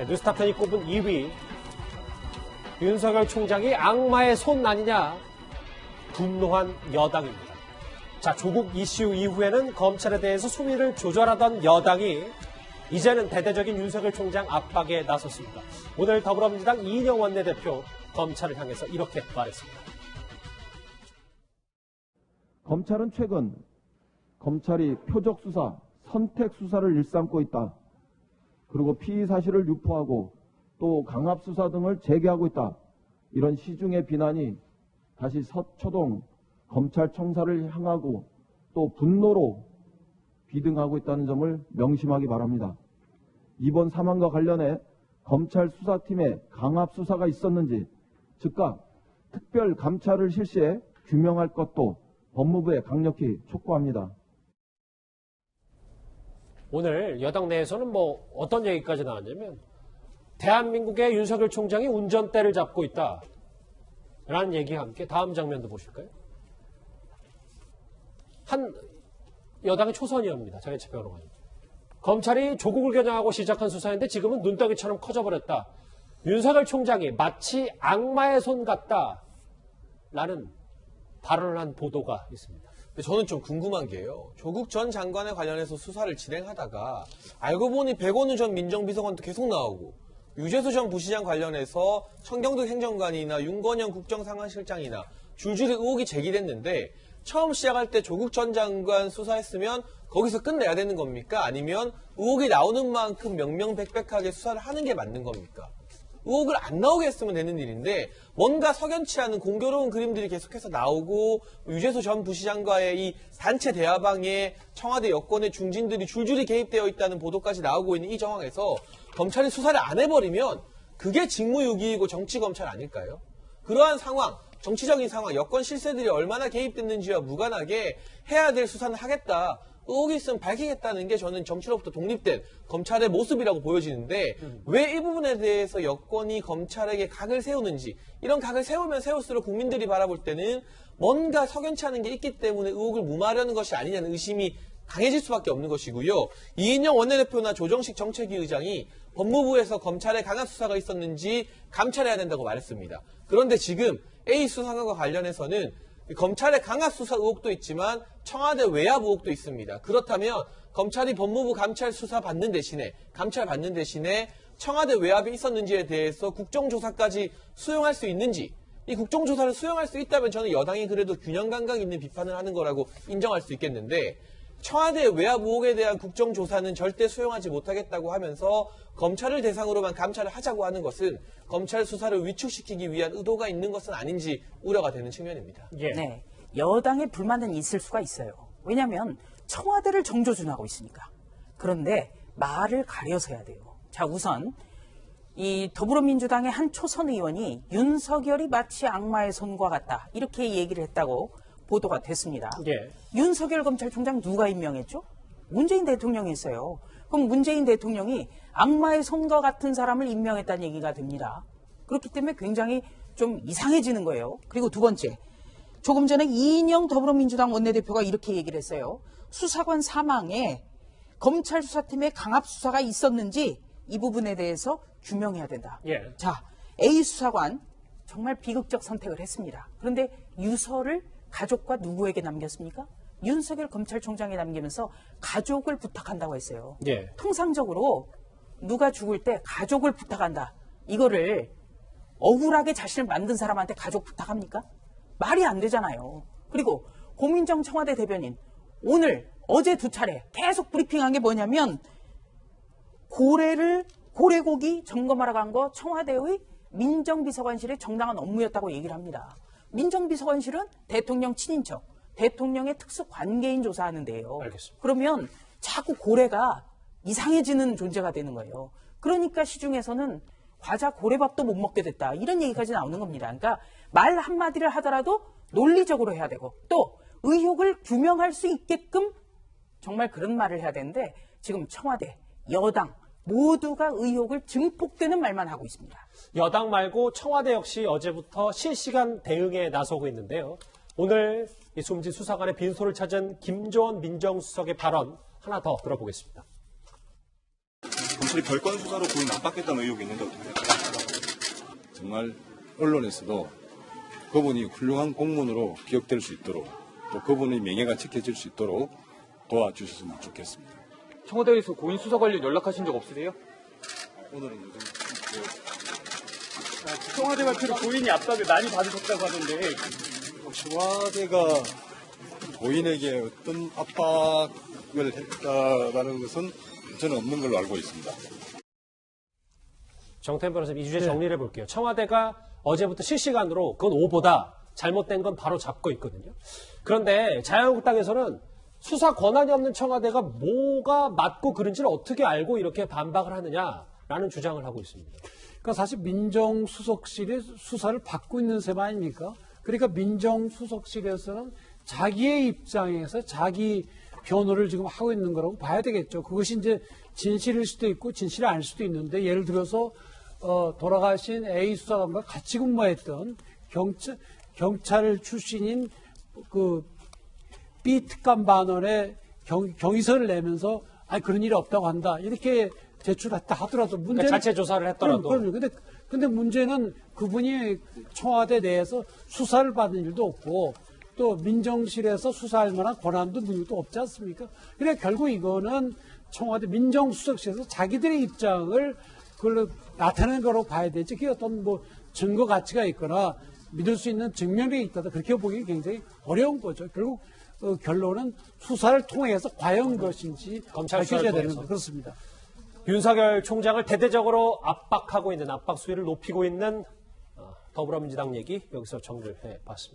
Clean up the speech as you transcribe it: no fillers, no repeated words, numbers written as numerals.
네, 뉴스타편이 꼽은 2위. 윤석열 총장이 악마의 손 아니냐. 분노한 여당입니다. 자, 조국 이슈 이후에는 검찰에 대해서 수위를 조절하던 여당이 이제는 대대적인 윤석열 총장 압박에 나섰습니다. 오늘 더불어민주당 이인영 원내대표 검찰을 향해서 이렇게 말했습니다. 검찰은 최근 검찰이 표적 수사, 선택 수사를 일삼고 있다. 그리고 피의 사실을 유포하고 또 강압 수사 등을 재개하고 있다. 이런 시중의 비난이 다시 서초동 검찰청사를 향하고 또 분노로 비등하고 있다는 점을 명심하기 바랍니다. 이번 사망과 관련해 검찰 수사팀에 강압 수사가 있었는지 즉각 특별 감찰을 실시해 규명할 것도 법무부에 강력히 촉구합니다. 오늘 여당 내에서는 어떤 얘기까지 나왔냐면 대한민국의 윤석열 총장이 운전대를 잡고 있다. 라는 얘기와 함께 다음 장면도 보실까요? 한 여당의 초선의원입니다. 장혜철 변호사님. 검찰이 조국을 겨냥하고 시작한 수사인데 지금은 눈덩이처럼 커져버렸다. 윤석열 총장이 마치 악마의 손 같다. 라는 발언을 한 보도가 있습니다. 저는 좀 궁금한 게요. 조국 전 장관에 관련해서 수사를 진행하다가 알고 보니 백원우 전 민정비서관도 계속 나오고 유재수 전 부시장 관련해서 청경득 행정관이나 윤건영 국정상황실장이나 줄줄이 의혹이 제기됐는데 처음 시작할 때 조국 전 장관 수사했으면 거기서 끝내야 되는 겁니까? 아니면 의혹이 나오는 만큼 명명백백하게 수사를 하는 게 맞는 겁니까? 의혹을 안 나오게 했으면 되는 일인데 뭔가 석연치 않은 공교로운 그림들이 계속해서 나오고 유재수 전 부시장과의 이 단체 대화방에 청와대 여권의 중진들이 줄줄이 개입되어 있다는 보도까지 나오고 있는 이 정황에서 검찰이 수사를 안 해버리면 그게 직무유기이고 정치검찰 아닐까요? 그러한 상황, 정치적인 상황, 여권 실세들이 얼마나 개입됐는지와 무관하게 해야 될 수사는 하겠다. 의혹이 있으면 밝히겠다는 게 저는 정치로부터 독립된 검찰의 모습이라고 보여지는데 왜 이 부분에 대해서 여권이 검찰에게 각을 세우는지 이런 각을 세우면 세울수록 국민들이 바라볼 때는 뭔가 석연치 않은 게 있기 때문에 의혹을 무마하려는 것이 아니냐는 의심이 강해질 수밖에 없는 것이고요. 이인영 원내대표나 조정식 정책위 의장이 법무부에서 검찰의 강압 수사가 있었는지 감찰해야 된다고 말했습니다. 그런데 지금 A 수사관과 관련해서는 검찰의 강압 수사 의혹도 있지만 청와대 외압 의혹도 있습니다. 그렇다면 검찰이 법무부 감찰 수사 받는 대신에 감찰 받는 대신에 청와대 외압이 있었는지에 대해서 국정조사까지 수용할 수 있는지 이 국정조사를 수용할 수 있다면 저는 여당이 그래도 균형 감각 있는 비판을 하는 거라고 인정할 수 있겠는데 청와대 외압 의혹에 대한 국정조사는 절대 수용하지 못하겠다고 하면서 검찰을 대상으로만 감찰을 하자고 하는 것은 검찰 수사를 위축시키기 위한 의도가 있는 것은 아닌지 우려가 되는 측면입니다. 예. 네, 여당의 불만은 있을 수가 있어요. 왜냐하면 청와대를 정조준하고 있으니까. 그런데 말을 가려서 해야 돼요. 자, 우선 이 더불어민주당의 한 초선 의원이 윤석열이 마치 악마의 손과 같다 이렇게 얘기를 했다고 보도가 됐습니다. 예. 윤석열 검찰총장 누가 임명했죠? 문재인 대통령이 했어요. 그럼 문재인 대통령이 악마의 손과 같은 사람을 임명했다는 얘기가 됩니다. 그렇기 때문에 굉장히 좀 이상해지는 거예요. 그리고 두 번째, 조금 전에 이인영 더불어민주당 원내대표가 이렇게 얘기를 했어요. 수사관 사망에 검찰 수사팀의 강압 수사가 있었는지 이 부분에 대해서 규명해야 된다. 예. 자, A 수사관 정말 비극적 선택을 했습니다. 그런데 유서를 가족과 누구에게 남겼습니까? 윤석열 검찰총장에 남기면서 가족을 부탁한다고 했어요. 예. 통상적으로 누가 죽을 때 가족을 부탁한다. 이거를 억울하게 자신을 만든 사람한테 가족 부탁합니까? 말이 안 되잖아요. 그리고 고민정 청와대 대변인 어제 두 차례 계속 브리핑한 게 뭐냐면 고래고기 점검하러 간 거 청와대의 민정비서관실의 정당한 업무였다고 얘기를 합니다. 민정비서관실은 대통령 친인척, 대통령의 특수관계인 조사하는데요. 알겠습니다. 그러면 자꾸 고래가 이상해지는 존재가 되는 거예요. 그러니까 시중에서는 과자 고래밥도 못 먹게 됐다. 이런 얘기까지 나오는 겁니다. 그러니까 말 한마디를 하더라도 논리적으로 해야 되고 또 의혹을 규명할 수 있게끔 정말 그런 말을 해야 되는데 지금 청와대, 여당 모두가 의혹을 증폭되는 말만 하고 있습니다. 여당 말고 청와대 역시 어제부터 실시간 대응에 나서고 있는데요. 오늘 이 숨진 수사관의 빈소를 찾은 김조원 민정수석의 발언 하나 더 들어보겠습니다. 검찰이 별건 수사로 고인 압박했다는 의혹이 있는데 어떻게 생각하세요? 정말 언론에서도 그분이 훌륭한 공무원으로 기억될 수 있도록 또 그분의 명예가 지켜질 수 있도록 도와주셨으면 좋겠습니다. 청와대에서 고인 수사 관련 연락하신 적 없으세요? 오늘은 요즘 청와대 발표로 고인이 압박을 많이 받으셨다고 하던데 청와대가 고인에게 어떤 압박을 했다라는 것은 저는 없는 걸로 알고 있습니다. 정태현 변호사님, 이 주제 정리를 해볼게요. 청와대가 어제부터 실시간으로 그건 오보다 잘못된 건 바로 잡고 있거든요. 그런데 자유한국당에서는 수사 권한이 없는 청와대가 뭐가 맞고 그른지를 어떻게 알고 이렇게 반박을 하느냐라는 주장을 하고 있습니다. 그러니까 사실 민정수석실이 수사를 받고 있는 셈 아닙니까? 그러니까 민정수석실에서는 자기의 입장에서 자기 변호를 지금 하고 있는 거라고 봐야 되겠죠. 그것이 이제 진실일 수도 있고 진실이 아닐 수도 있는데 예를 들어서 돌아가신 A 수사관과 같이 근무했던 경찰 출신인 그 B 특감 반원에 경위서를 내면서 그런 일이 없다고 한다. 이렇게 제출했다 하더라도 문제는 그러니까 자체 조사를 했더라도. 근데 문제는 그분이 청와대 내에서 수사를 받은 일도 없고 또 민정실에서 수사할 만한 권한도 능력도 없지 않습니까? 그러니까 결국 이거는 청와대 민정수석실에서 자기들의 입장을 그걸로 나타내는 거라고 봐야 되지. 그게 어떤 뭐 증거 가치가 있거나 믿을 수 있는 증명력이 있다. 그렇게 보기 굉장히 어려운 거죠. 결국 결론은 수사를 통해서 과연 것인지 검찰 수사를 밝혀져야 되는 통해서. 거 그렇습니다. 윤석열 총장을 대대적으로 압박하고 있는 압박 수위를 높이고 있는 더불어민주당 얘기 여기서 정리를 해봤습니다.